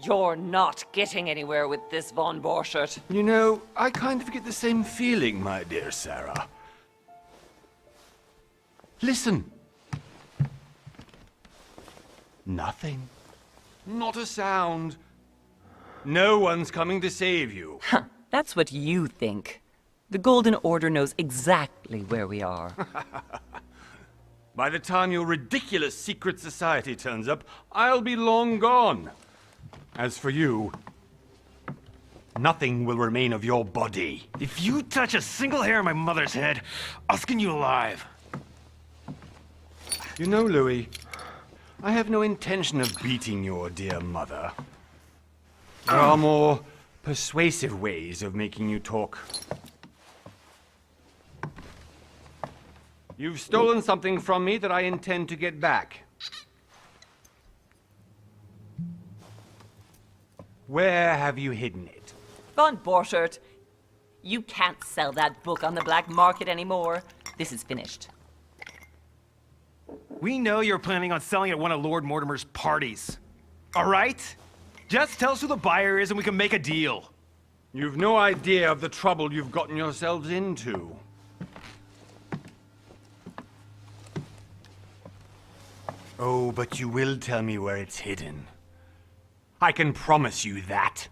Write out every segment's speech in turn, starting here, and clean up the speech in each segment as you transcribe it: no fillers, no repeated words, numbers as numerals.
You're not getting anywhere with this Von Borchert. You know, I kind of get the same feeling, my dear Sarah. Listen. Nothing. Not a sound. No one's coming to save you. Huh, that's what you think. The Golden Order knows exactly where we are. By the time your ridiculous secret society turns up, I'll be long gone. As for you, nothing will remain of your body. If you touch a single hair on my mother's head, I'll skin you alive. You know, Louis, I have no intention of beating your dear mother. There are more persuasive ways of making you talk. You've stolen something from me that I intend to get back. Where have you hidden it? Von Borchert, you can't sell that book on the black market anymore. This is finished. We know you're planning on selling at one of Lord Mortimer's parties. All right? Just tell us who the buyer is and we can make a deal. You've no idea of the trouble you've gotten yourselves into. Oh, but you will tell me where it's hidden. I can promise you that.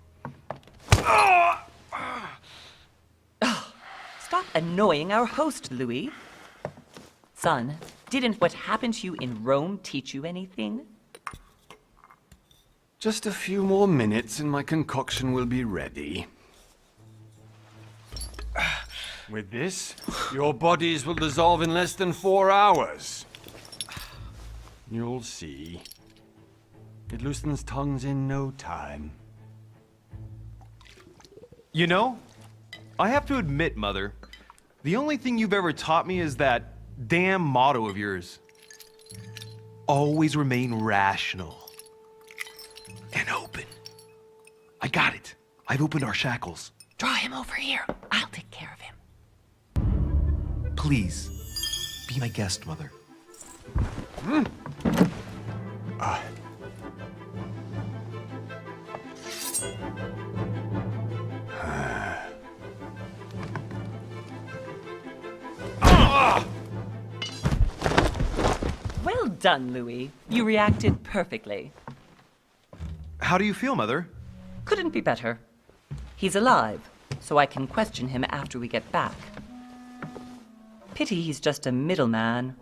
Stop annoying our host, Louis. Son, didn't what happened to you in Rome teach you anything? Just a few more minutes and my concoction will be ready. With this, your bodies will dissolve in less than 4 hours. You'll see. It loosens tongues in no time. You know, I have to admit, Mother, the only thing you've ever taught me is that damn motto of yours. Always remain rational. And open. I got it. I've opened our shackles. Draw him over here. I'll take care of him. Please, be my guest, Mother. Well done, Louis. You reacted perfectly. How do you feel, Mother? Couldn't be better. He's alive, so I can question him after we get back. Pity he's just a middleman.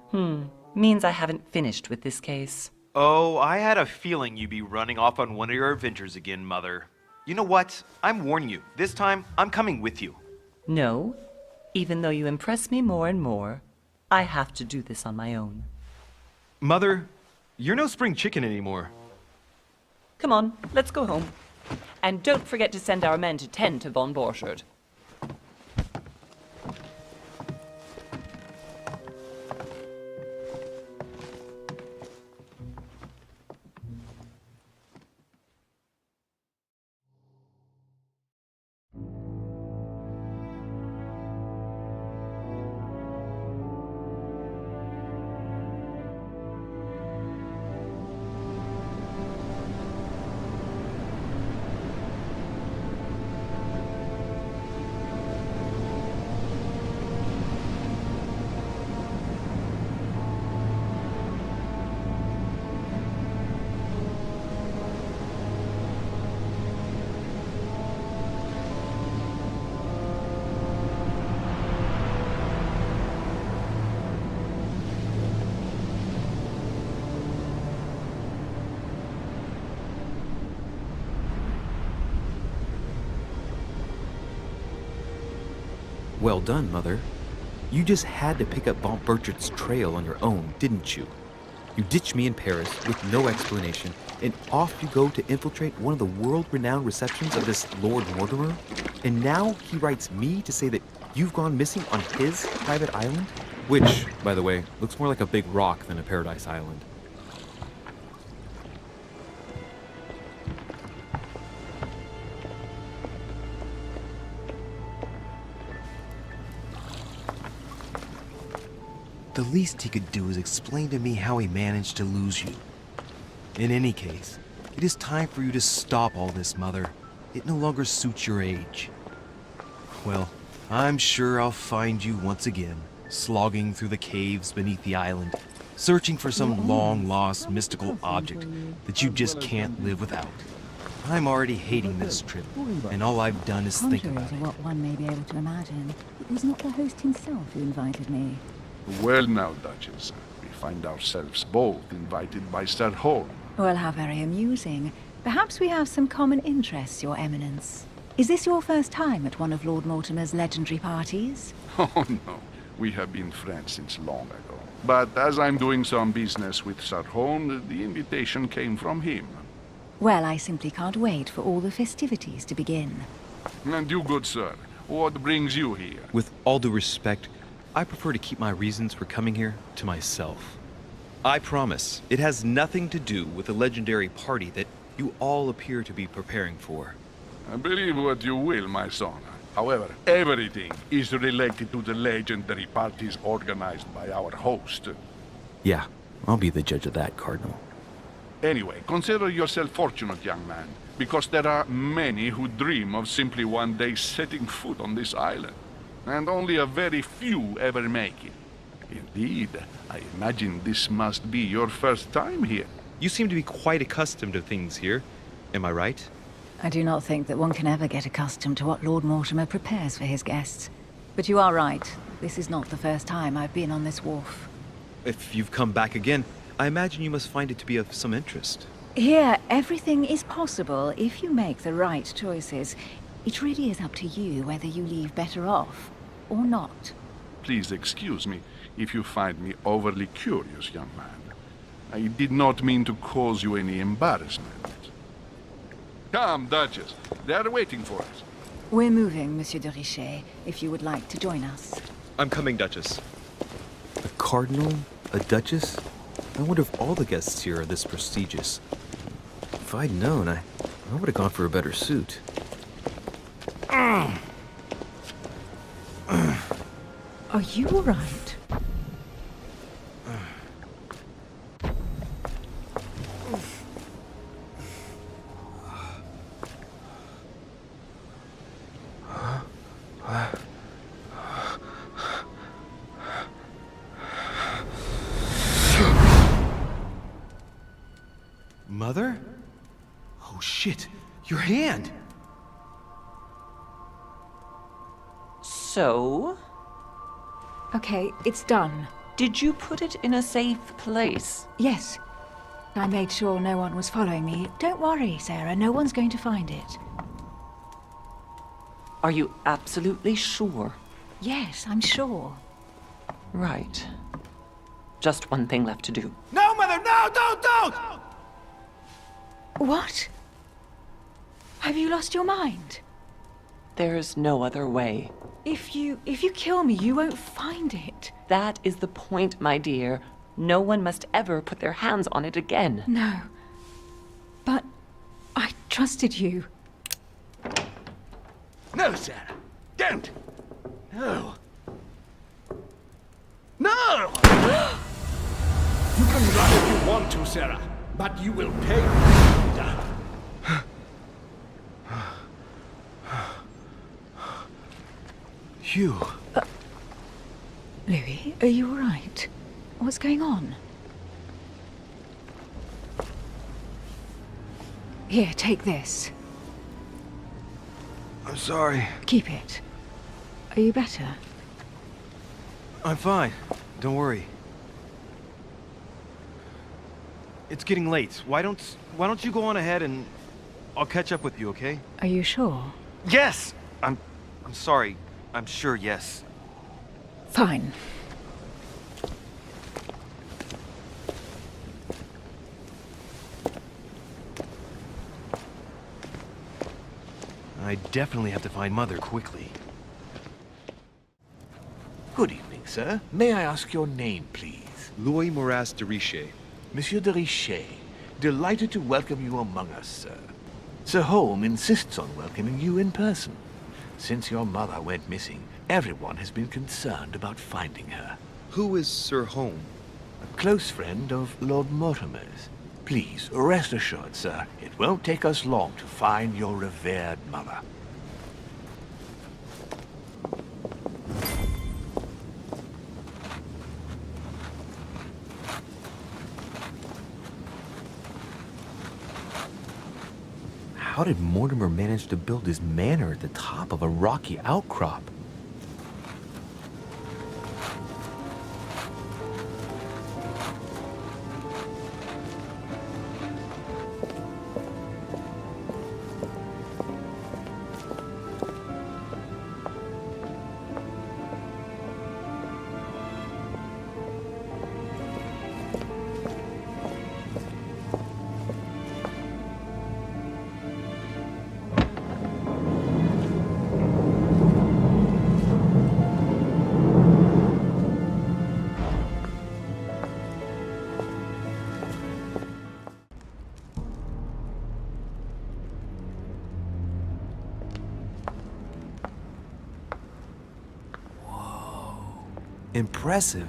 Means I haven't finished with this case. Oh, I had a feeling you'd be running off on one of your adventures again, Mother. You know what? I'm warning you. This time, I'm coming with you. No, even though you impress me more and more, I have to do this on my own. Mother, you're no spring chicken anymore. Come on, let's go home. And don't forget to send our men to tend to Von Borchert. Well done, Mother. You just had to pick up Von Borchert's trail on your own, didn't you? You ditched me in Paris with no explanation, and off you go to infiltrate one of the world-renowned receptions of this Lord Mortimer? And now he writes me to say that you've gone missing on his private island? Which, by the way, looks more like a big rock than a paradise island. The least he could do is explain to me how he managed to lose you. In any case, It is time for you to stop all this, Mother. It no longer suits your age. Well, I'm sure I'll find you once again, slogging through the caves beneath the island, searching for some long-lost mystical object that you just can't live without. I'm already hating this trip, and all I've done is think Contrary about to it. what one may be able to imagine, it was not the host himself who invited me. Well now, Duchess, we find ourselves both invited by Sir Holm. Well, how very amusing. Perhaps we have some common interests, Your Eminence. Is this your first time at one of Lord Mortimer's legendary parties? Oh no, we have been friends since long ago. But as I'm doing some business with Sir Holm, the invitation came from him. Well, I simply can't wait for all the festivities to begin. And you, good sir, what brings you here? With all due respect, I prefer to keep my reasons for coming here to myself. I promise, it has nothing to do with the legendary party that you all appear to be preparing for. Believe what you will, my son. However, everything is related to the legendary parties organized by our host. Yeah, I'll be the judge of that, Cardinal. Anyway, consider yourself fortunate, young man, because there are many who dream of simply one day setting foot on this island, and only a very few ever make it. Indeed, I imagine this must be your first time here. You seem to be quite accustomed to things here. Am I right? I do not think that one can ever get accustomed to what Lord Mortimer prepares for his guests. But you are right. This is not the first time I've been on this wharf. If you've come back again, I imagine you must find it to be of some interest. Here, everything is possible if you make the right choices. It really is up to you whether you leave better off or not. Please excuse me if you find me overly curious, young man. I did not mean to cause you any embarrassment. Come, Duchess. They are waiting for us. We're moving, Monsieur de Richet, if you would like to join us. I'm coming, Duchess. A cardinal? A duchess? I wonder if all the guests here are this prestigious. If I'd known, I would have gone for a better suit. Are you all right? Mother? Oh shit, your hand! So, Okay, it's done. did you put it in a safe place? Yes. I made sure no one was following me. Don't worry, Sarah, no one's going to find it. Are you absolutely sure? Yes, I'm sure. Right. Just one thing left to do. No, Mother, no, don't! What? Have you lost your mind? There's no other way. If you kill me, you won't find it. That is the point, my dear. No one must ever put their hands on it again. No. But I trusted you. No, Sarah. Don't. No. No! You can run if you want to, Sarah, but you will pay. Hugh. Louis, are you all right? What's going on? Here, take this. I'm sorry. Keep it. Are you better? I'm fine. Don't worry. It's getting late. Why don't you go on ahead and I'll catch up with you, okay? Are you sure? Yes! I'm sorry. I'm sure, yes. Fine. I definitely have to find Mother quickly. Good evening, sir. May I ask your name, please? Lord Mortimer de Richet. Monsieur de Richet. Delighted to welcome you among us, sir. Sir Holm insists on welcoming you in person. Since your mother went missing, everyone has been concerned about finding her. Who is Sir Holm? A close friend of Lord Mortimer's. Please, rest assured, sir, it won't take us long to find your revered mother. How did Mortimer manage to build his manor at the top of a rocky outcrop? Impressive.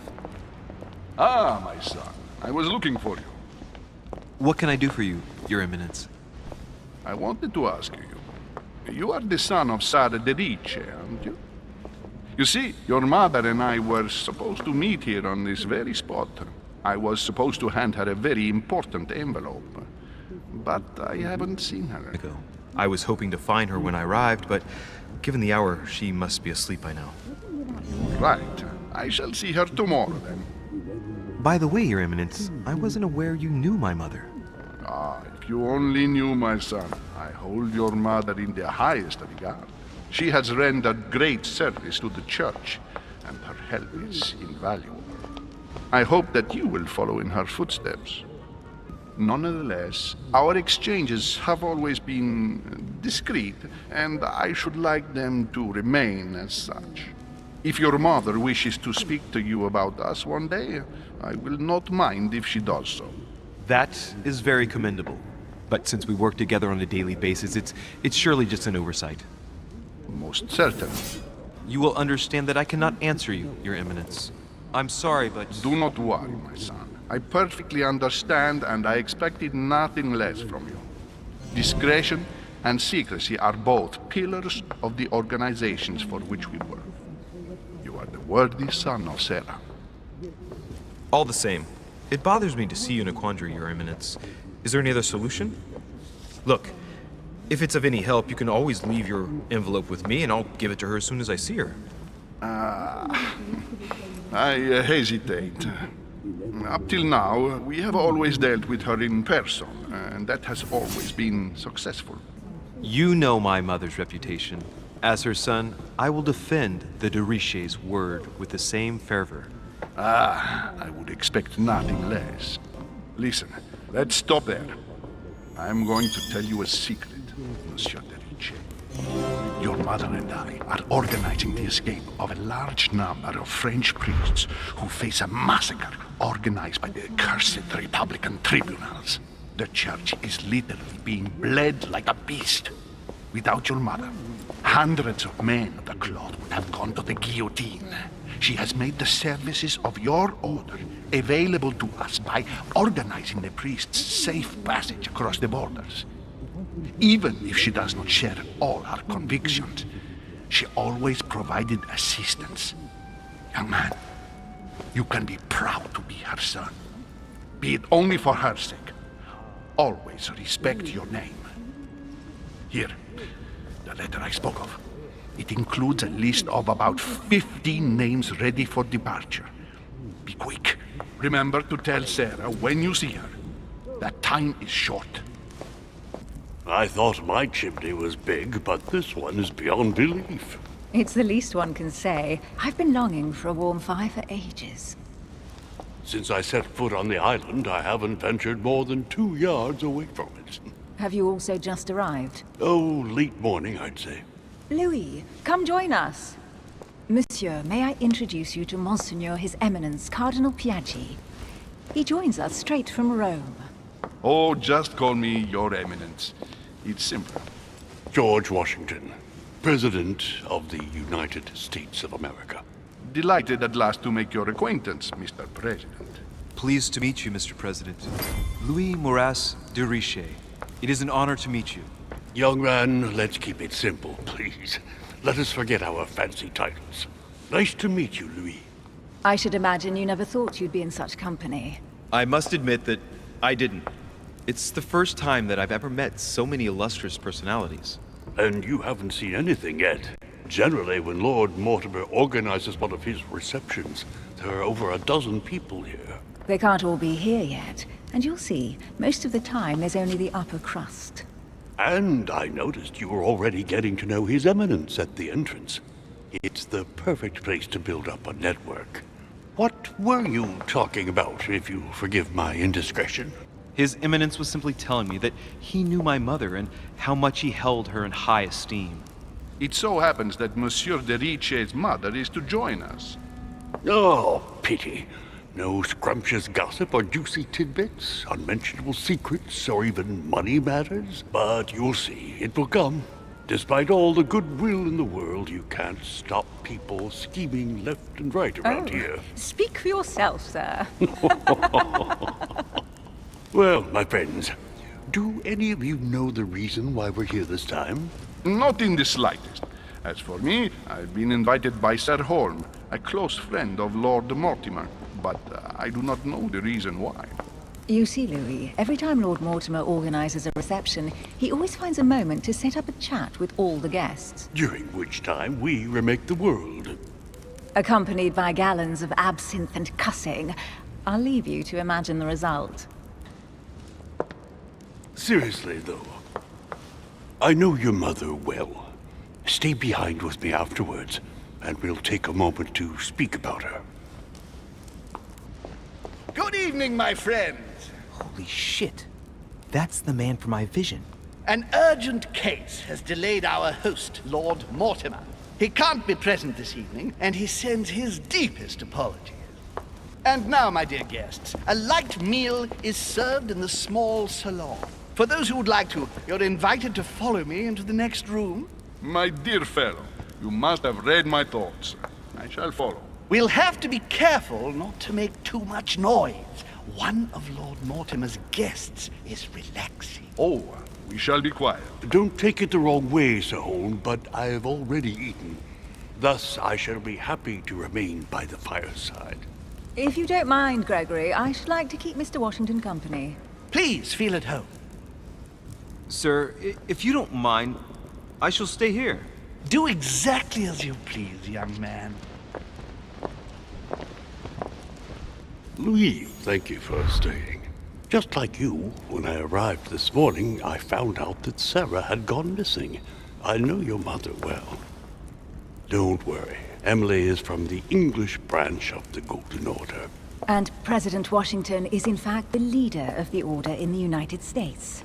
Ah, my son. I was looking for you. What can I do for you, Your Eminence? I wanted to ask you. You are the son of Sara de Richet, aren't you? You see, your mother and I were supposed to meet here on this very spot. I was supposed to hand her a very important envelope. But I haven't seen her. I was hoping to find her when I arrived, but given the hour, she must be asleep by now. Right. I shall see her tomorrow, then. By the way, Your Eminence, I wasn't aware you knew my mother. Ah, if you only knew, my son. I hold your mother in the highest regard. She has rendered great service to the church, and her help is invaluable. I hope that you will follow in her footsteps. Nonetheless, our exchanges have always been discreet, and I should like them to remain as such. If your mother wishes to speak to you about us one day, I will not mind if she does so. That is very commendable. But since we work together on a daily basis, it's surely just an oversight. Most certainly. You will understand that I cannot answer you, Your Eminence. I'm sorry, but... Do not worry, my son. I perfectly understand, and I expected nothing less from you. Discretion and secrecy are both pillars of the organizations for which we work. You are the worthy son of Sarah. All the same, it bothers me to see you in a quandary, Your Eminence. Is there any other solution? Look, if it's of any help, you can always leave your envelope with me, and I'll give it to her as soon as I see her. I hesitate. Up till now, we have always dealt with her in person, and that has always been successful. You know my mother's reputation. As her son, I will defend the de Richet's word with the same fervor. Ah, I would expect nothing less. Listen, let's stop there. I'm going to tell you a secret, Monsieur de Richet. Your mother and I are organizing the escape of a large number of French priests who face a massacre organized by the accursed Republican tribunals. The church is literally being bled like a beast. Without your mother, hundreds of men of the cloth would have gone to the guillotine. She has made the services of your order available to us by organizing the priests' safe passage across the borders. Even if she does not share all our convictions, she always provided assistance. Young man, you can be proud to be her son. Be it only for her sake. Always respect your name. Here, the letter I spoke of. It includes a list of about 15 names ready for departure. Be quick. Remember to tell Sarah when you see her that time is short. I thought my chimney was big, but this one is beyond belief. It's the least one can say. I've been longing for a warm fire for ages. Since I set foot on the island, I haven't ventured more than 2 yards away from it. Have you also just arrived? Oh, late morning, I'd say. Louis, come join us. Monsieur, may I introduce you to Monseigneur His Eminence, Cardinal Piaggi. He joins us straight from Rome. Oh, just call me Your Eminence. It's simple. George Washington, President of the United States of America. Delighted at last to make your acquaintance, Mr. President. Pleased to meet you, Mr. President. Louis Moras de Richet. It is an honor to meet you. Young man, let's keep it simple, please. Let us forget our fancy titles. Nice to meet you, Louis. I should imagine you never thought you'd be in such company. I must admit that I didn't. It's the first time that I've ever met so many illustrious personalities. And you haven't seen anything yet. Generally, when Lord Mortimer organizes one of his receptions, there are over a dozen people here. They can't all be here yet, and you'll see, most of the time there's only the upper crust. And I noticed you were already getting to know His Eminence at the entrance. It's the perfect place to build up a network. What were you talking about, if you forgive my indiscretion? His Eminence was simply telling me that he knew my mother and how much he held her in high esteem. It so happens that Monsieur de Richet's mother is to join us. Oh, pity. No scrumptious gossip or juicy tidbits, unmentionable secrets, or even money matters. But you'll see, it will come. Despite all the goodwill in the world, you can't stop people scheming left and right around here. Speak for yourself, sir. Well, my friends, do any of you know the reason why we're here this time? Not in the slightest. As for me, I've been invited by Sir Holm, a close friend of Lord Mortimer, but I do not know the reason why. You see, Louis, every time Lord Mortimer organizes a reception, he always finds a moment to set up a chat with all the guests. During which time we remake the world. Accompanied by gallons of absinthe and cussing. I'll leave you to imagine the result. Seriously, though, I know your mother well. Stay behind with me afterwards, and we'll take a moment to speak about her. Good evening, my friends. Holy shit. That's the man for my vision. An urgent case has delayed our host, Lord Mortimer. He can't be present this evening, and he sends his deepest apologies. And now, my dear guests, a light meal is served in the small salon. For those who would like to, you're invited to follow me into the next room. My dear fellow, you must have read my thoughts. I shall follow. We'll have to be careful not to make too much noise. One of Lord Mortimer's guests is relaxing. Oh, we shall be quiet. Don't take it the wrong way, Sir Holm, but I've already eaten. Thus, I shall be happy to remain by the fireside. If you don't mind, Gregory, I should like to keep Mr. Washington company. Please feel at home. Sir, if you don't mind, I shall stay here. Do exactly as you please, young man. Louis, thank you for staying. Just like you, when I arrived this morning, I found out that Sarah had gone missing. I know your mother well. Don't worry. Emily is from the English branch of the Golden Order. And President Washington is in fact the leader of the Order in the United States.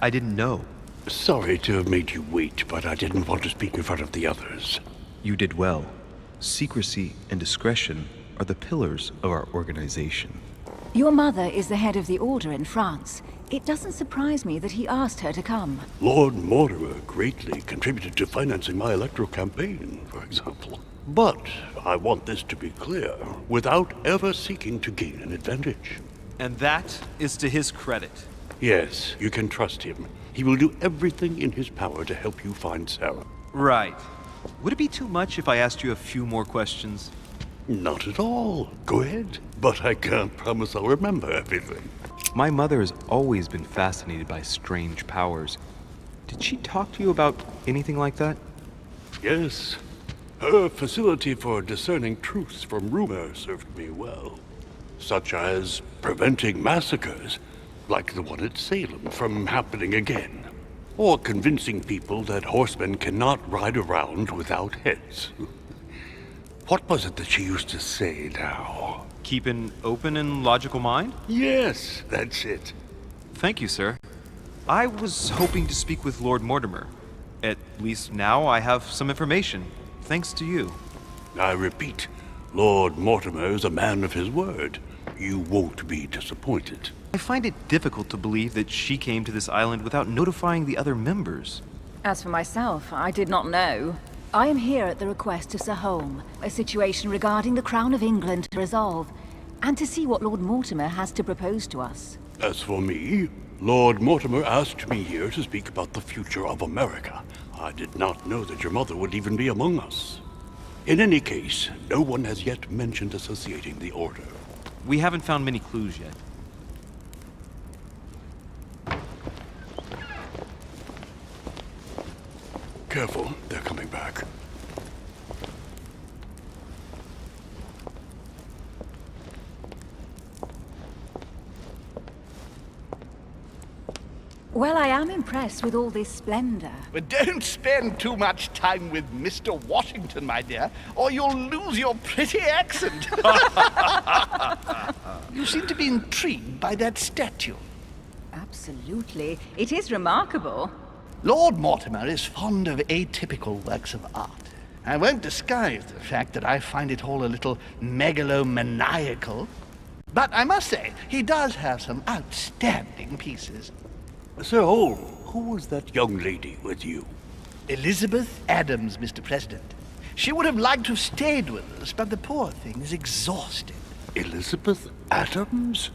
I didn't know. Sorry to have made you wait, but I didn't want to speak in front of the others. You did well. Secrecy and discretion are the pillars of our organization. Your mother is the head of the Order in France. It doesn't surprise me that he asked her to come. Lord Mortimer greatly contributed to financing my electoral campaign, for example. But I want this to be clear, without ever seeking to gain an advantage. And that is to his credit. Yes, you can trust him. He will do everything in his power to help you find Sarah. Right. Would it be too much if I asked you a few more questions? Not at all. Go ahead. But I can't promise I'll remember everything. My mother has always been fascinated by strange powers. Did she talk to you about anything like that? Yes. Her facility for discerning truths from rumor served me well. Such as preventing massacres, like the one at Salem, from happening again. Or convincing people that horsemen cannot ride around without heads. What was it that she used to say now? Keep an open and logical mind? Yes, that's it. Thank you, sir. I was hoping to speak with Lord Mortimer. At least now I have some information, thanks to you. I repeat, Lord Mortimer is a man of his word. You won't be disappointed. I find it difficult to believe that she came to this island without notifying the other members. As for myself, I did not know. I am here at the request of Sir Holm, a situation regarding the Crown of England to resolve. and to see what Lord Mortimer has to propose to us. As for me, Lord Mortimer asked me here to speak about the future of America. I did not know that your mother would even be among us. In any case, no one has yet mentioned associating the Order. We haven't found many clues yet. Careful, they're coming back. Well, I am impressed with all this splendor. But don't spend too much time with Mr. Washington, my dear, or you'll lose your pretty accent. You seem to be intrigued by that statue. Absolutely. It is remarkable. Lord Mortimer is fond of atypical works of art. I won't disguise the fact that I find it all a little megalomaniacal. But I must say, he does have some outstanding pieces. Sir Holm, who was that young lady with you? Elizabeth Adams, Mr. President. She would have liked to have stayed with us, but the poor thing is exhausted. Elizabeth Adams?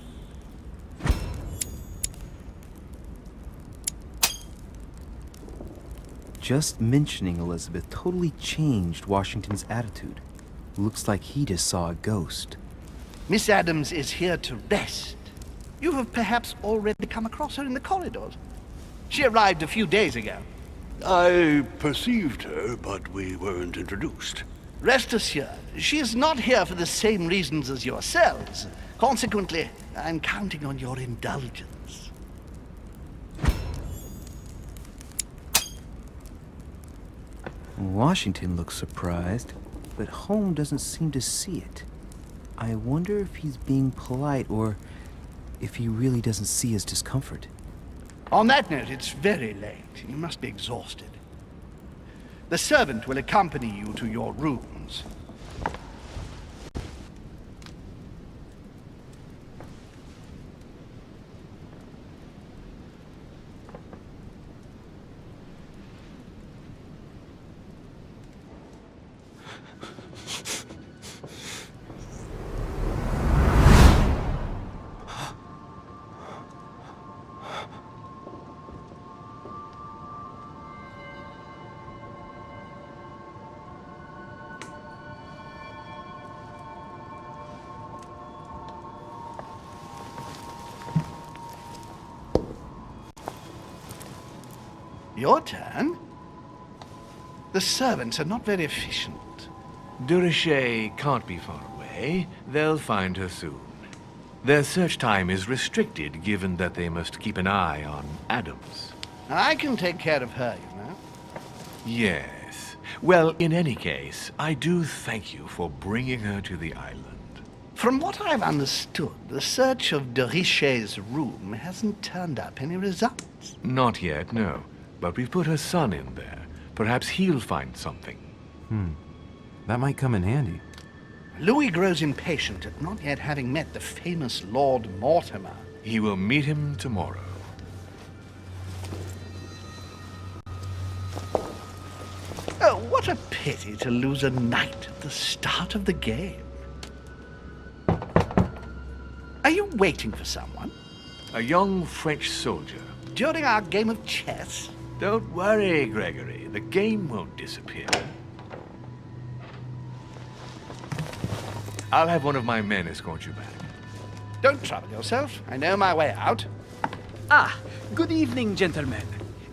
Just mentioning Elizabeth totally changed Washington's attitude. Looks like he just saw a ghost. Miss Adams is here to rest. You have perhaps already come across her in the corridors. She arrived a few days ago. I perceived her, but we weren't introduced. Rest assured, she is not here for the same reasons as yourselves. Consequently, I'm counting on your indulgence. Washington looks surprised, but Holmes doesn't seem to see it. I wonder if he's being polite or if he really doesn't see his discomfort. On that note, it's very late. You must be exhausted. The servant will accompany you to your rooms. Your turn? The servants are not very efficient. Richet can't be far away. They'll find her soon. Their search time is restricted, given that they must keep an eye on Adams. I can take care of her, you know. Yes. Well, in any case, I do thank you for bringing her to the island. From what I've understood, the search of de Richet's room hasn't turned up any results. Not yet, no. But we've put her son in there. Perhaps he'll find something. That might come in handy. Louis grows impatient at not yet having met the famous Lord Mortimer. He will meet him tomorrow. Oh, what a pity to lose a knight at the start of the game. Are you waiting for someone? A young French soldier. During our game of chess? Don't worry, Gregory. The game won't disappear. I'll have one of my men escort you back. Don't trouble yourself. I know my way out. Ah, good evening, gentlemen.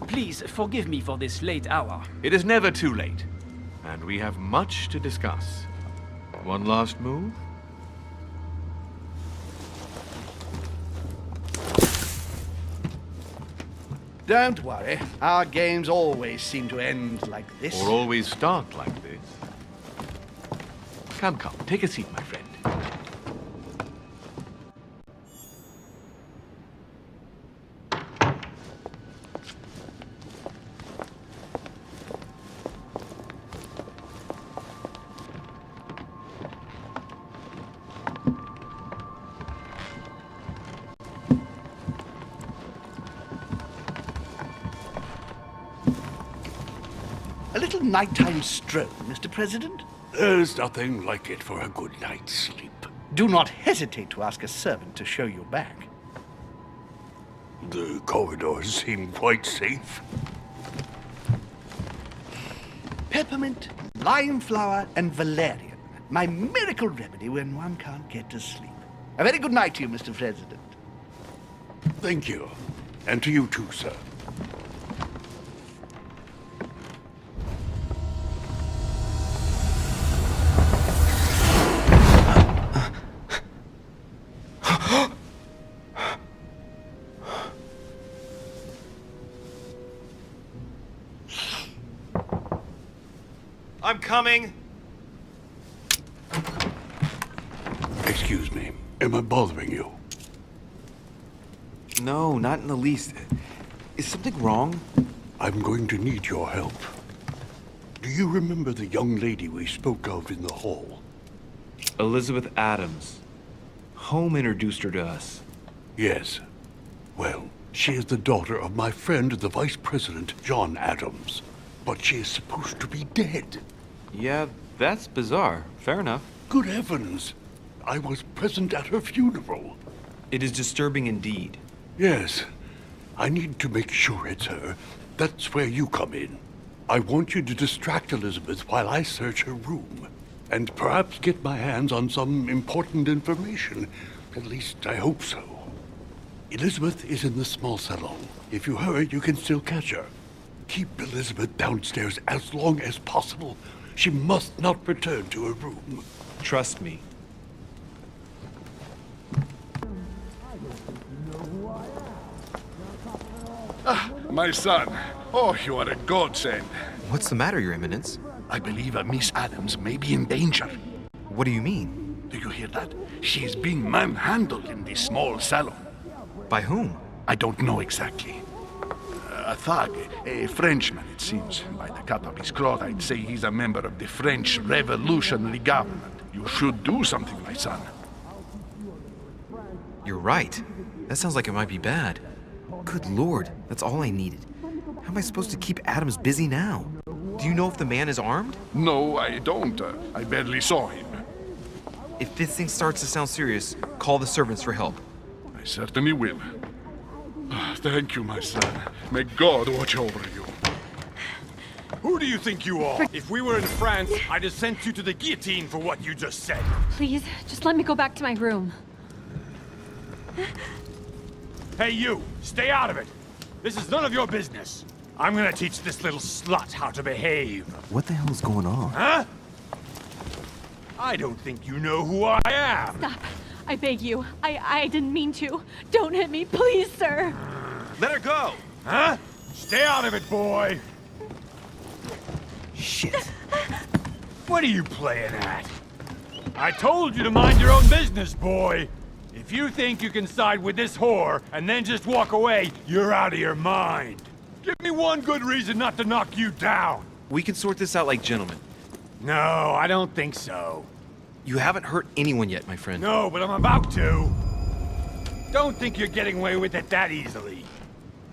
Please forgive me for this late hour. It is never too late, and we have much to discuss. One last move? Don't worry. Our games always seem to end like this. Or always start like this. Come, take a seat, my friend. A little nighttime stroll, Mr. President? There's nothing like it for a good night's sleep. Do not hesitate to ask a servant to show you back. The corridors seem quite safe. Peppermint, lime flower, and valerian. My miracle remedy when one can't get to sleep. A very good night to you, Mr. President. Thank you. And to you too, sir. I'm coming. Excuse me. Am I bothering you? No, not in the least. Is something wrong? I'm going to need your help. Do you remember the young lady we spoke of in the hall? Elizabeth Adams. Home introduced her to us. Yes. Well, she is the daughter of my friend, the Vice President, John Adams. But she is supposed to be dead. Yeah, that's bizarre. Fair enough. Good heavens! I was present at her funeral. It is disturbing indeed. Yes. I need to make sure it's her. That's where you come in. I want you to distract Elizabeth while I search her room. And perhaps get my hands on some important information. At least, I hope so. Elizabeth is in the small salon. If you hurry, you can still catch her. Keep Elizabeth downstairs as long as possible. She must not return to her room. Trust me. My son. Oh, you are a godsend. What's the matter, Your Eminence? I believe a Miss Adams may be in danger. What do you mean? Do you hear that? She is being manhandled in this small salon. By whom? I don't know exactly. A thug, a Frenchman, it seems. By the cut of his cloth, I'd say he's a member of the French Revolutionary Government. You should do something, my son. You're right. That sounds like it might be bad. Good Lord, that's all I needed. How am I supposed to keep Adams busy now? Do you know if the man is armed? No, I don't. I barely saw him. If this thing starts to sound serious, call the servants for help. I certainly will. Thank you, my son. May God watch over you. Who do you think you are? If we were in France, I'd have sent you to the guillotine for what you just said. Please, just let me go back to my room. Hey, you! Stay out of it! This is none of your business. I'm gonna teach this little slut how to behave. What the hell is going on? Huh? I don't think you know who I am. Stop. I beg you. I didn't mean to. Don't hit me, please, sir. Let her go! Huh? Stay out of it, boy! Shit. What are you playing at? I told you to mind your own business, boy! If you think you can side with this whore and then just walk away, you're out of your mind. Give me one good reason not to knock you down. We can sort this out like gentlemen. No, I don't think so. You haven't hurt anyone yet, my friend. No, but I'm about to. Don't think you're getting away with it that easily.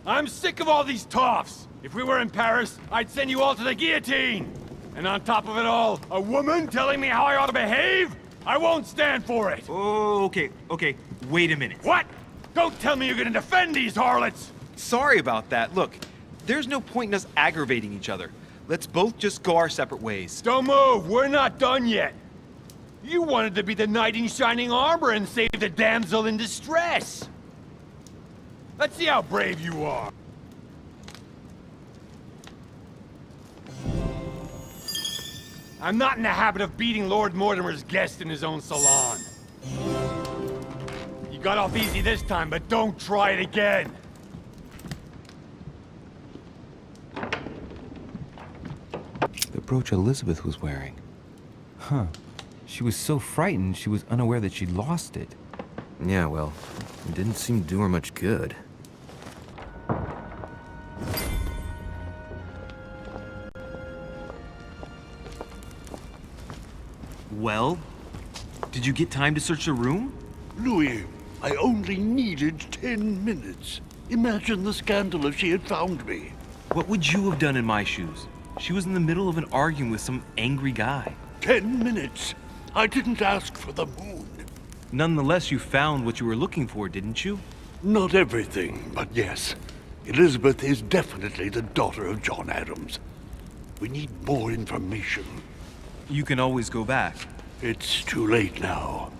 I'm sick of all these toffs. If we were in Paris, I'd send you all to the guillotine. And on top of it all, a woman telling me how I ought to behave? I won't stand for it. Oh, okay. Wait a minute. What? Don't tell me you're gonna defend these harlots. Sorry about that. Look, there's no point in us aggravating each other. Let's both just go our separate ways. Don't move. We're not done yet. You wanted to be the knight in shining armor and save the damsel in distress. Let's see how brave you are. I'm not in the habit of beating Lord Mortimer's guest in his own salon. You got off easy this time, but don't try it again. The brooch Elizabeth was wearing. Huh. She was so frightened she was unaware that she'd lost it. Yeah, well, it didn't seem to do her much good. Well, did you get time to search the room? Louis, I only needed 10 minutes. Imagine the scandal if she had found me. What would you have done in my shoes? She was in the middle of an argument with some angry guy. 10 minutes. I didn't ask for the moon. Nonetheless, you found what you were looking for, didn't you? Not everything, but yes. Elizabeth is definitely the daughter of John Adams. We need more information. You can always go back. It's too late now.